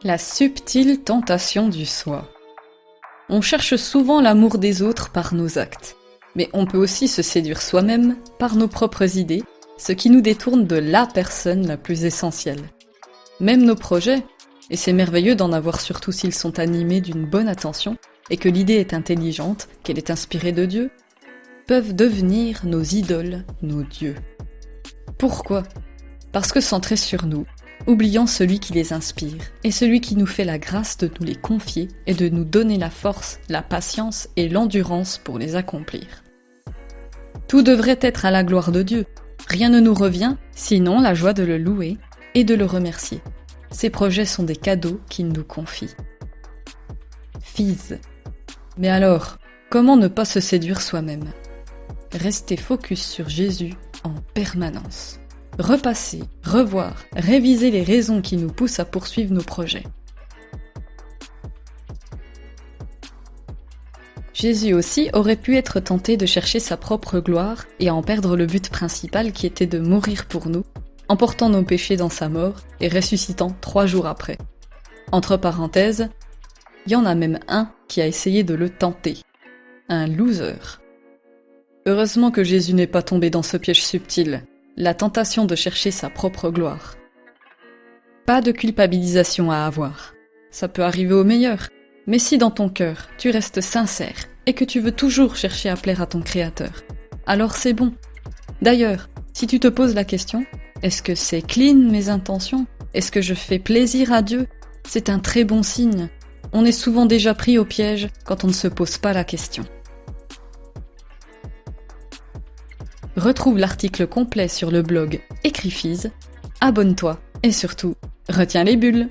La subtile tentation du soi. On cherche souvent l'amour des autres par nos actes, mais on peut aussi se séduire soi-même par nos propres idées, ce qui nous détourne de la personne la plus essentielle. Même nos projets, et c'est merveilleux d'en avoir surtout s'ils sont animés d'une bonne attention et que l'idée est intelligente, qu'elle est inspirée de Dieu, peuvent devenir nos idoles, nos dieux. Pourquoi ? Parce que centrés sur nous, oubliant celui qui les inspire et celui qui nous fait la grâce de nous les confier et de nous donner la force, la patience et l'endurance pour les accomplir. Tout devrait être à la gloire de Dieu. Rien ne nous revient, sinon la joie de le louer et de le remercier. Ces projets sont des cadeaux qu'il nous confie. Fise. Mais alors, comment ne pas se séduire soi-même ? Rester focus sur Jésus en permanence. Repasser, revoir, réviser les raisons qui nous poussent à poursuivre nos projets. Jésus aussi aurait pu être tenté de chercher sa propre gloire et à en perdre le but principal qui était de mourir pour nous, emportant nos péchés dans sa mort et ressuscitant 3 jours après. Entre parenthèses, il y en a même un qui a essayé de le tenter. Un loser. Heureusement que Jésus n'est pas tombé dans ce piège subtil, la tentation de chercher sa propre gloire. Pas de culpabilisation à avoir. Ça peut arriver au meilleur, mais si dans ton cœur, tu restes sincère et que tu veux toujours chercher à plaire à ton Créateur, alors c'est bon. D'ailleurs, si tu te poses la question, est-ce que c'est clean mes intentions ? Est-ce que je fais plaisir à Dieu ? C'est un très bon signe. On est souvent déjà pris au piège quand on ne se pose pas la question. Retrouve l'article complet sur le blog Écrifise, abonne-toi et surtout, retiens les bulles.